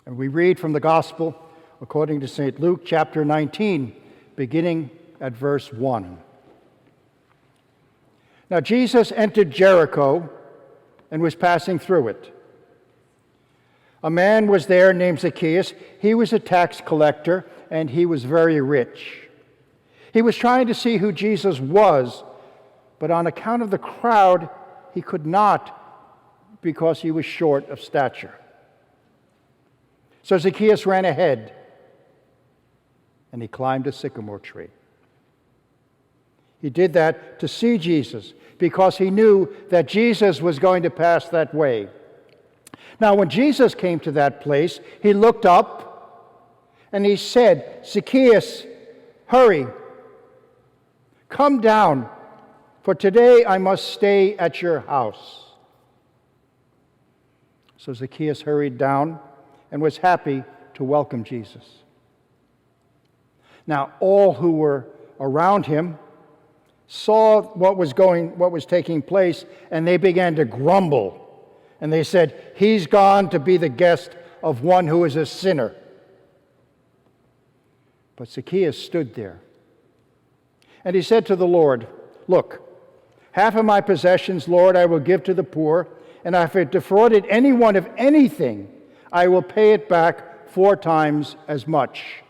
And we read from the Gospel according to St. Luke chapter 19, beginning at verse 1. Now Jesus entered Jericho and was passing through it. A man was there named Zacchaeus. He was a tax collector, and he was very rich. He was trying to see who Jesus was, but on account of the crowd, he could not because he was short of stature. So Zacchaeus ran ahead, and he climbed a sycamore tree. He did that to see Jesus because he knew that Jesus was going to pass that way. Now, when Jesus came to that place, he looked up and he said, "Zacchaeus, hurry, come down, for today I must stay at your house." So Zacchaeus hurried down and was happy to welcome Jesus. Now, all who were around him saw what was taking place, and they began to grumble. And they said, "He's gone to be the guest of one who is a sinner." But Zacchaeus stood there. And he said to the Lord, "Look, half of my possessions, Lord, I will give to the poor, and if I defrauded anyone of anything, I will pay it back 4 times as much."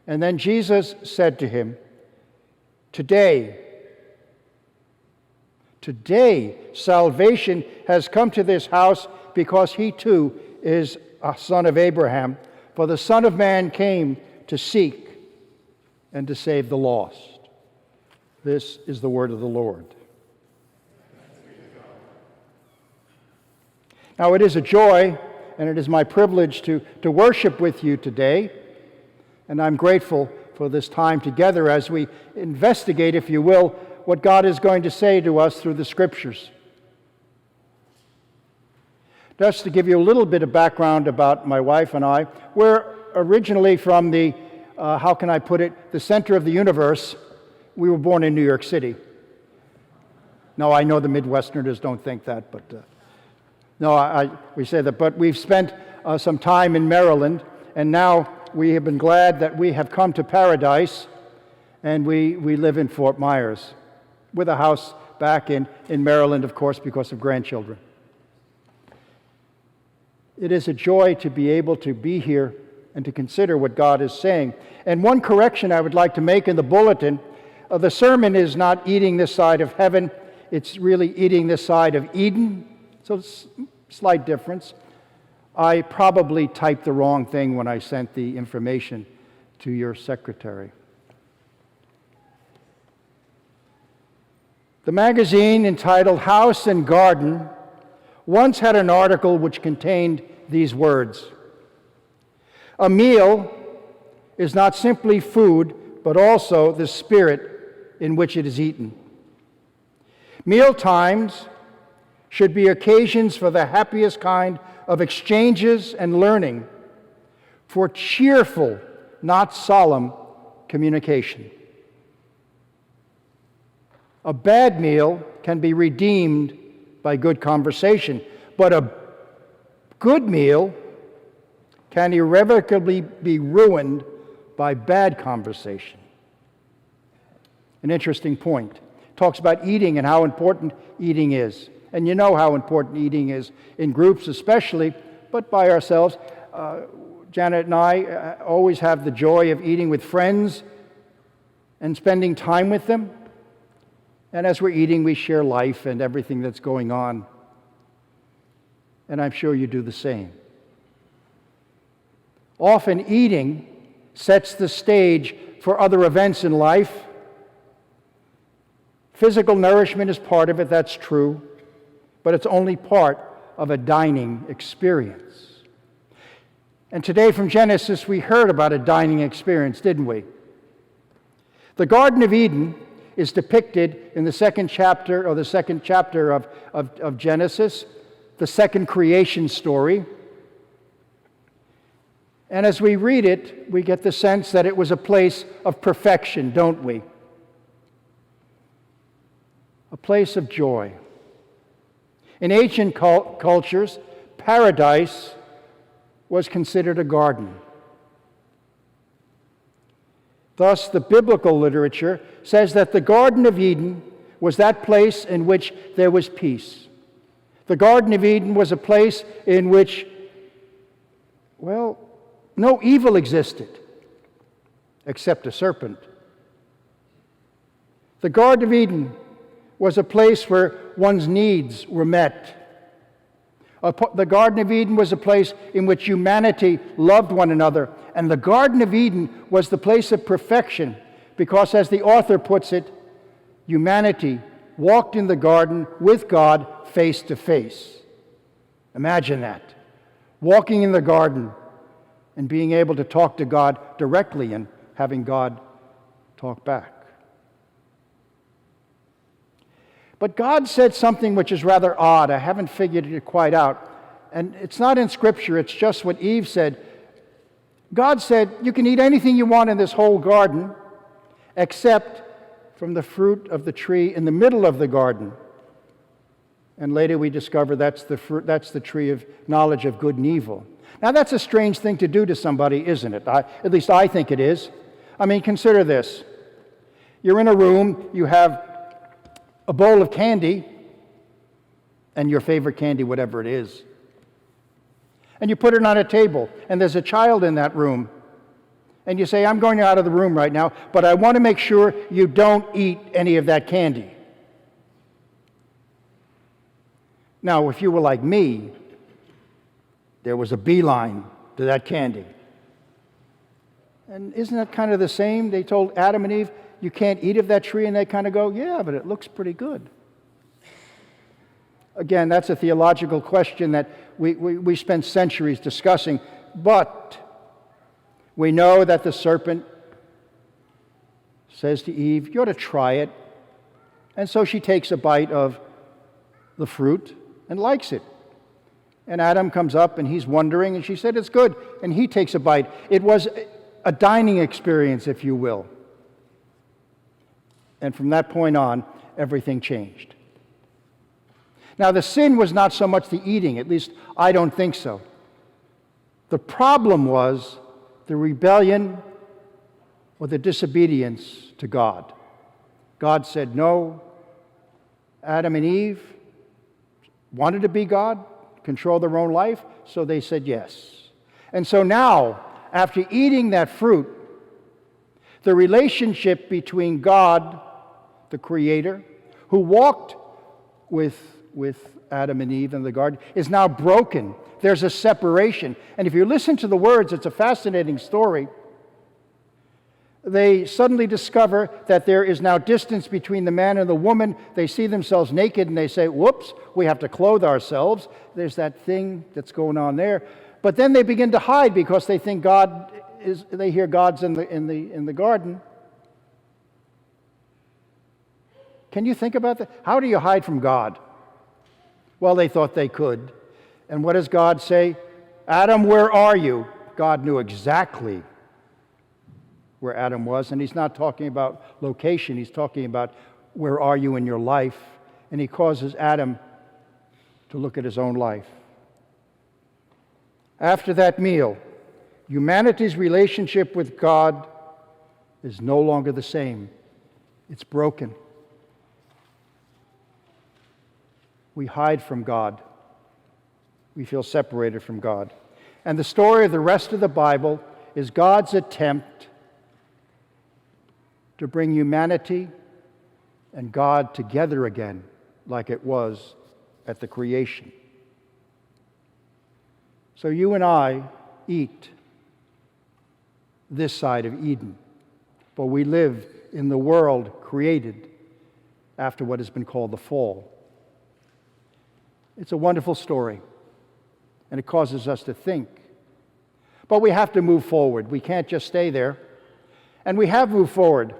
And then Jesus said to him, Today, salvation has come to this house because he too is a son of Abraham. For the Son of Man came to seek and to save the lost. This is the word of the Lord. Now it is a joy and it is my privilege to worship with you today. And I'm grateful for this time together as we investigate, if you will, what God is going to say to us through the Scriptures. Just to give you a little bit of background about my wife and I, we're originally from the, the center of the universe. We were born in New York City. No, I know the Midwesterners don't think that, but we say that. But we've spent some time in Maryland, and now we have been glad that we have come to paradise, and we live in Fort Myers with a house back in Maryland, of course, because of grandchildren. It is a joy to be able to be here and to consider what God is saying. And one correction I would like to make in the bulletin, the sermon is not eating this side of heaven, it's really eating this side of Eden, so it's a slight difference. I probably typed the wrong thing when I sent the information to your secretary. The magazine entitled House and Garden once had an article which contained these words: "A meal is not simply food, but also the spirit in which it is eaten. Meal times should be occasions for the happiest kind of exchanges and learning, for cheerful, not solemn communication. A bad meal can be redeemed by good conversation, but a good meal can irrevocably be ruined by bad conversation." An interesting point. Talks about eating and how important eating is. And you know how important eating is in groups especially, but by ourselves. Janet and I always have the joy of eating with friends and spending time with them. And as we're eating, we share life and everything that's going on. And I'm sure you do the same. Often eating sets the stage for other events in life. Physical nourishment is part of it, that's true. But it's only part of a dining experience. And today from Genesis, we heard about a dining experience, didn't we? The Garden of Eden is depicted in the second chapter of Genesis, the second creation story. And as we read it, we get the sense that it was a place of perfection, don't we? A place of joy. In ancient cultures, paradise was considered a garden. Thus, the biblical literature says that the Garden of Eden was that place in which there was peace. The Garden of Eden was a place in which, well, no evil existed, except a serpent. The Garden of Eden was a place where one's needs were met. The Garden of Eden was a place in which humanity loved one another. And the Garden of Eden was the place of perfection because, as the author puts it, humanity walked in the garden with God face to face. Imagine that. Walking in the garden and being able to talk to God directly and having God talk back. But God said something which is rather odd. I haven't figured it quite out. And it's not in Scripture, it's just what Eve said. God said, you can eat anything you want in this whole garden, except from the fruit of the tree in the middle of the garden. And later we discover that's the tree of knowledge of good and evil. Now that's a strange thing to do to somebody, isn't it? At least I think it is. I mean, consider this. You're in a room, you have a bowl of candy, and your favorite candy, whatever it is. And you put it on a table, and there's a child in that room. And you say, I'm going out of the room right now, but I want to make sure you don't eat any of that candy. Now, if you were like me, there was a beeline to that candy. And isn't that kind of the same? They told Adam and Eve, you can't eat of that tree, and they kind of go, yeah, but it looks pretty good. Again, that's a theological question that we spent centuries discussing, but we know that the serpent says to Eve, you ought to try it. And so she takes a bite of the fruit and likes it. And Adam comes up and he's wondering, and she said, it's good. And he takes a bite. It was a dining experience, if you will. And from that point on, everything changed. Now, the sin was not so much the eating, at least I don't think so. The problem was the rebellion or the disobedience to God. God said no. Adam and Eve wanted to be God, control their own life, so they said yes. And so now, after eating that fruit, the relationship between God, the Creator, who walked with Adam and Eve in the garden, is now broken. There's a separation. And if you listen to the words, it's a fascinating story. They suddenly discover that there is now distance between the man and the woman. They see themselves naked and they say, whoops, we have to clothe ourselves. There's that thing that's going on there. But then they begin to hide because they think they hear God's in the garden. Can you think about that? How do you hide from God? Well, they thought they could. And what does God say? Adam, where are you? God knew exactly where Adam was. And he's not talking about location. He's talking about where are you in your life. And he causes Adam to look at his own life. After that meal, humanity's relationship with God is no longer the same. It's broken. We hide from God. We feel separated from God. And the story of the rest of the Bible is God's attempt to bring humanity and God together again, like it was at the creation. So you and I eat this side of Eden, but we live in the world created after what has been called the fall. It's a wonderful story, and it causes us to think. But we have to move forward. We can't just stay there. And we have moved forward.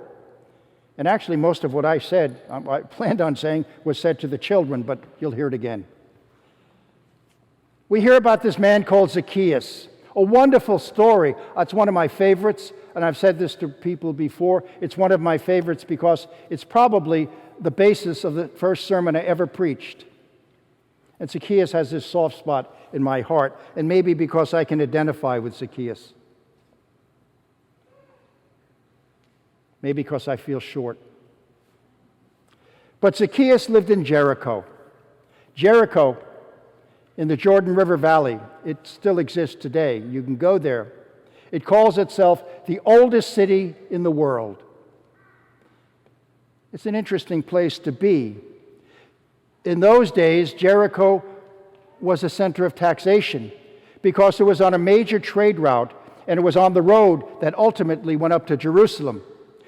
And actually, most of what I said, I planned on saying, was said to the children, but you'll hear it again. We hear about this man called Zacchaeus. A wonderful story. It's one of my favorites, and I've said this to people before. It's one of my favorites because it's probably the basis of the first sermon I ever preached. And Zacchaeus has this soft spot in my heart, and maybe because I can identify with Zacchaeus. Maybe because I feel short. But Zacchaeus lived in Jericho. Jericho in the Jordan River Valley. It still exists today. You can go there. It calls itself the oldest city in the world. It's an interesting place to be. In those days, Jericho was a center of taxation because it was on a major trade route and it was on the road that ultimately went up to Jerusalem.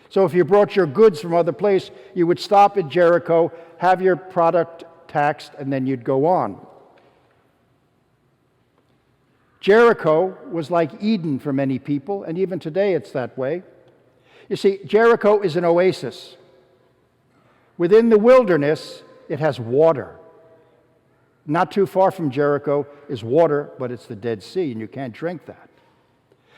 So if you brought your goods from other place, you would stop at Jericho, have your product taxed, and then you'd go on. Jericho was like Eden for many people, and even today it's that way. You see, Jericho is an oasis. Within the wilderness, it has water. Not too far from Jericho is water, but it's the Dead Sea, and you can't drink that.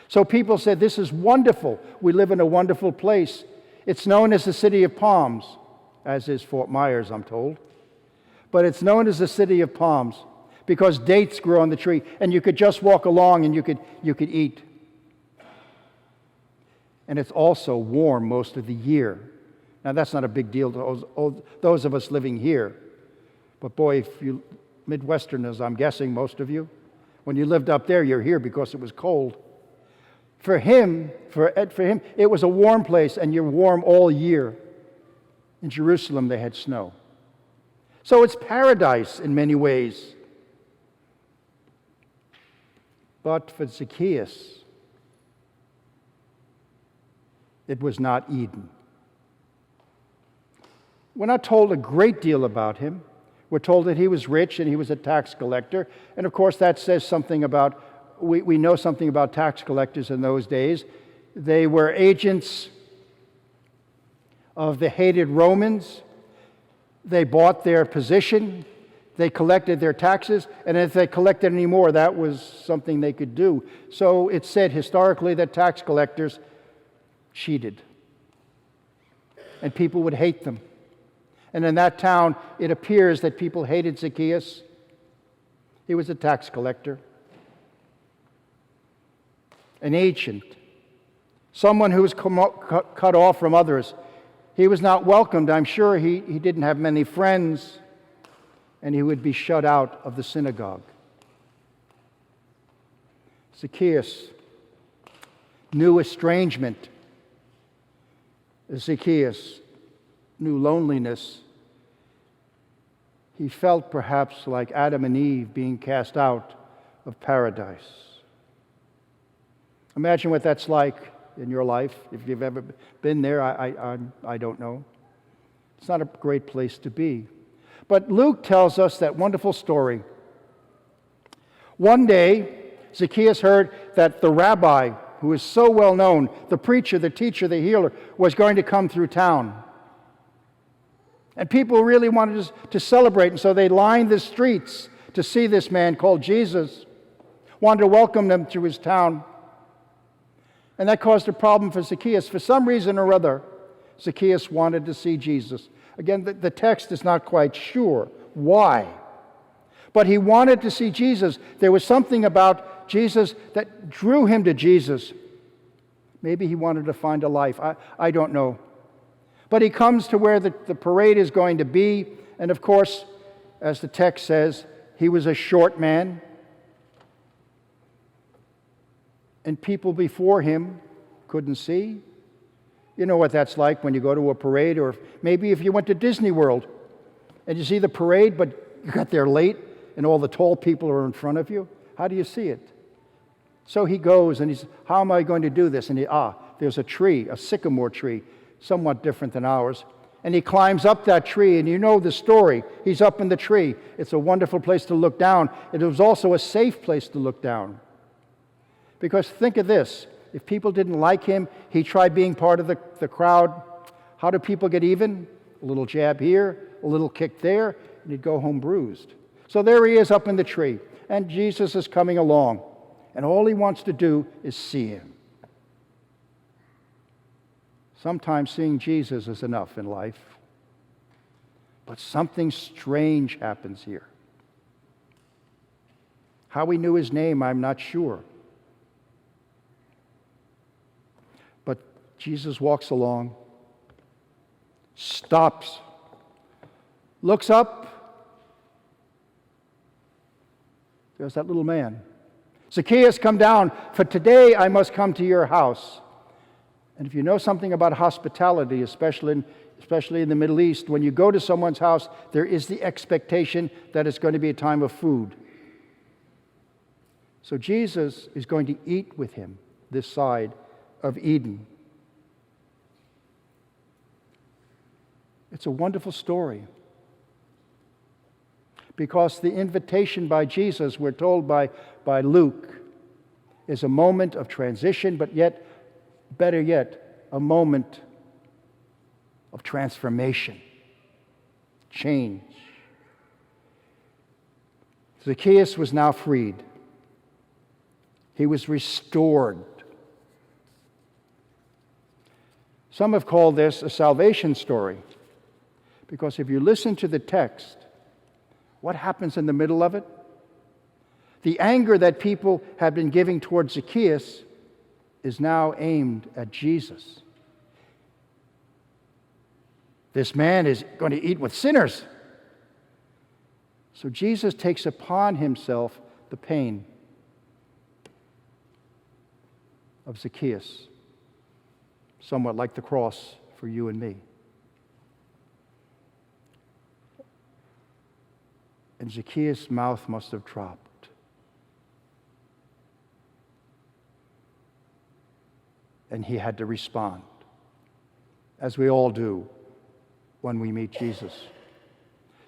So people said, this is wonderful. We live in a wonderful place. It's known as the City of Palms, as is Fort Myers, I'm told. But it's known as the City of Palms because dates grow on the tree, and you could just walk along and you could eat. And it's also warm most of the year. Now, that's not a big deal to those of us living here. But boy, if you Midwesterners, I'm guessing most of you, when you lived up there, you're here because it was cold. For him, it was a warm place, and you're warm all year. In Jerusalem, they had snow. So it's paradise in many ways. But for Zacchaeus, it was not Eden. We're not told a great deal about him. We're told that he was rich and he was a tax collector. And of course, that says something about, we know something about tax collectors in those days. They were agents of the hated Romans. They bought their position. They collected their taxes. And if they collected any more, that was something they could do. So it's said historically that tax collectors cheated. And people would hate them. And in that town, it appears that people hated Zacchaeus. He was a tax collector, an agent, someone who was cut off from others. He was not welcomed. I'm sure he didn't have many friends, and he would be shut out of the synagogue. Zacchaeus knew estrangement. Zacchaeus knew loneliness. He felt perhaps like Adam and Eve being cast out of paradise. Imagine what that's like in your life. If you've ever been there, I don't know. It's not a great place to be. But Luke tells us that wonderful story. One day, Zacchaeus heard that the rabbi, who is so well known, the preacher, the teacher, the healer, was going to come through town. And people really wanted to celebrate, and so they lined the streets to see this man called Jesus, wanted to welcome them to his town. And that caused a problem for Zacchaeus. For some reason or other, Zacchaeus wanted to see Jesus. Again, the text is not quite sure why. But he wanted to see Jesus. There was something about Jesus that drew him to Jesus. Maybe he wanted to find a life. I don't know. But he comes to where the parade is going to be. And of course, as the text says, he was a short man. And people before him couldn't see. You know what that's like when you go to a parade, or maybe if you went to Disney World and you see the parade, but you got there late and all the tall people are in front of you. How do you see it? So he goes and he says, how am I going to do this? And there's a tree, a sycamore tree, somewhat different than ours. And he climbs up that tree, and you know the story. He's up in the tree. It's a wonderful place to look down. It was also a safe place to look down. Because think of this. If people didn't like him, he tried being part of the crowd. How do people get even? A little jab here, a little kick there, and he'd go home bruised. So there he is up in the tree, and Jesus is coming along. And all he wants to do is see him. Sometimes seeing Jesus is enough in life. But something strange happens here. How he knew his name, I'm not sure. But Jesus walks along, stops, looks up. There's that little man. Zacchaeus, come down, for today I must come to your house. And if you know something about hospitality, especially in the Middle East, when you go to someone's house, there is the expectation that it's going to be a time of food. So Jesus is going to eat with him this side of Eden. It's a wonderful story. Because the invitation by Jesus, we're told by Luke, is a moment of transition, but yet, better yet, a moment of transformation, change. Zacchaeus was now freed. He was restored. Some have called this a salvation story, because if you listen to the text, what happens in the middle of it? The anger that people have been giving towards Zacchaeus is now aimed at Jesus. This man is going to eat with sinners. So Jesus takes upon himself the pain of Zacchaeus, somewhat like the cross for you and me. And Zacchaeus' mouth must have dropped. And he had to respond, as we all do when we meet Jesus.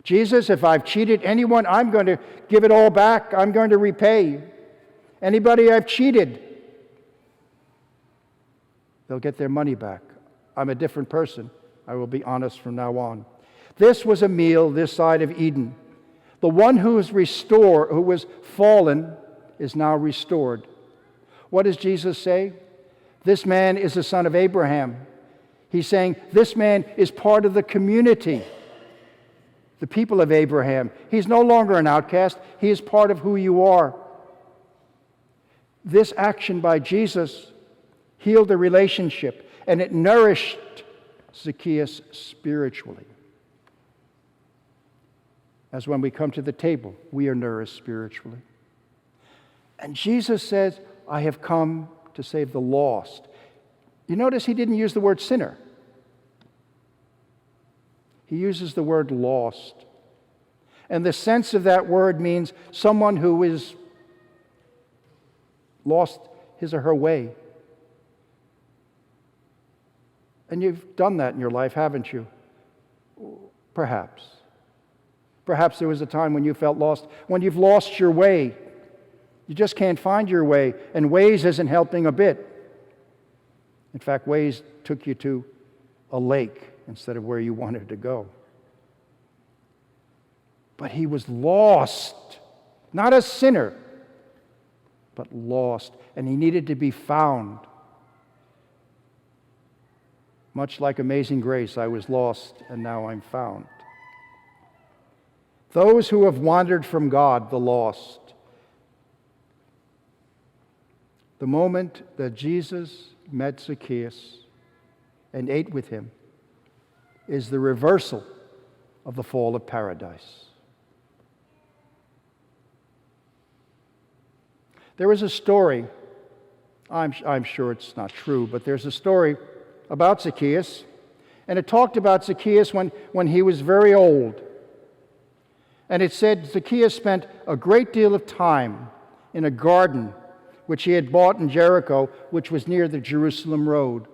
Jesus, if I've cheated anyone, I'm going to give it all back. I'm going to repay. Anybody I've cheated, they'll get their money back. I'm a different person. I will be honest from now on. This was a meal this side of Eden. The one who was fallen, is now restored. What does Jesus say? This man is the son of Abraham. He's saying this man is part of the community, the people of Abraham. He's no longer an outcast. He is part of who you are. This action by Jesus healed the relationship, and it nourished Zacchaeus spiritually. As when we come to the table, we are nourished spiritually. And Jesus says, I have come to save the lost. You notice he didn't use the word sinner. He uses the word lost. And the sense of that word means someone who is lost his or her way. And you've done that in your life, haven't you? Perhaps. Perhaps there was a time when you felt lost, when you've lost your way. You just can't find your way, and Waze isn't helping a bit. In fact, Waze took you to a lake instead of where you wanted to go. But he was lost, not a sinner, but lost, and he needed to be found. Much like Amazing Grace, I was lost, and now I'm found. Those who have wandered from God, the lost. The moment that Jesus met Zacchaeus and ate with him is the reversal of the fall of paradise. There is a story, I'm sure it's not true, but there's a story about Zacchaeus, and it talked about Zacchaeus when he was very old. And it said Zacchaeus spent a great deal of time in a garden which he had bought in Jericho, which was near the Jerusalem road.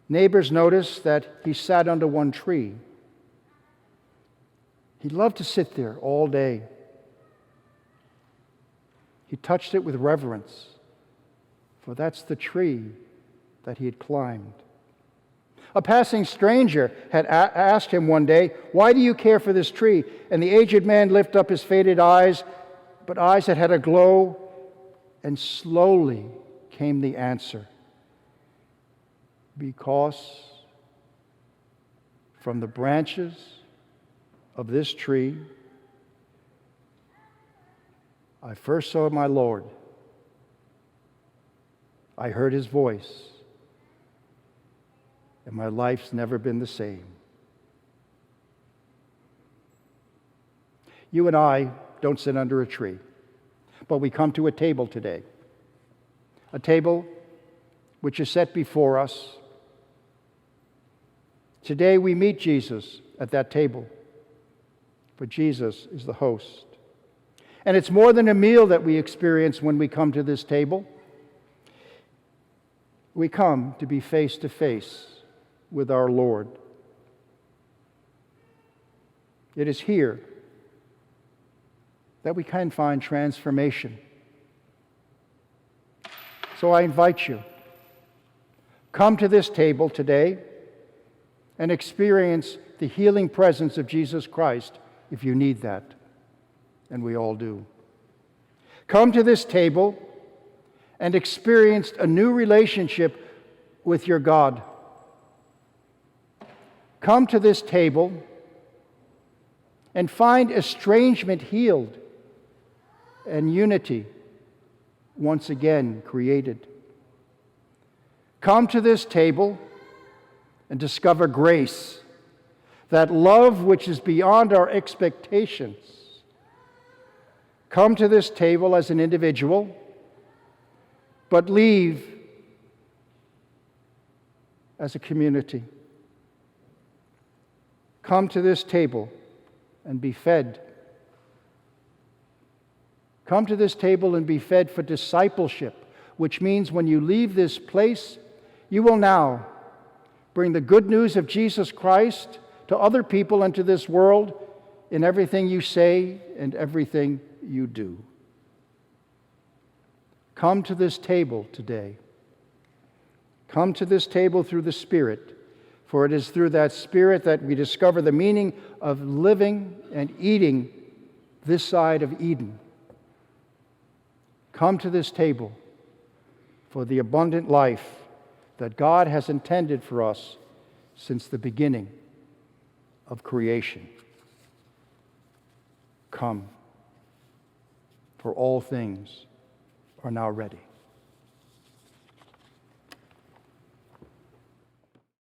Neighbors noticed that he sat under one tree. He loved to sit there all day. He touched it with reverence, for that's the tree that he had climbed. A passing stranger had asked him one day, "Why do you care for this tree?" And the aged man lifted up his faded eyes, but eyes that had a glow, and slowly came the answer. Because from the branches of this tree I first saw my Lord. I heard his voice, and my life's never been the same. You and I don't sit under a tree, but we come to a table today, a table which is set before us. Today we meet Jesus at that table, but Jesus is the host. And it's more than a meal that we experience when we come to this table. We come to be face to face with our Lord. It is here that we can find transformation. So I invite you, come to this table today and experience the healing presence of Jesus Christ if you need that, and we all do. Come to this table and experience a new relationship with your God. Come to this table and find estrangement healed and unity once again created. Come to this table and discover grace, that love which is beyond our expectations. Come to this table as an individual, but leave as a community. Come to this table and be fed. Come to this table and be fed for discipleship, which means when you leave this place, you will now bring the good news of Jesus Christ to other people and to this world in everything you say and everything you do. Come to this table today. Come to this table through the Spirit, for it is through that Spirit that we discover the meaning of living and eating this side of Eden. Come to this table for the abundant life that God has intended for us since the beginning of creation. Come, for all things are now ready.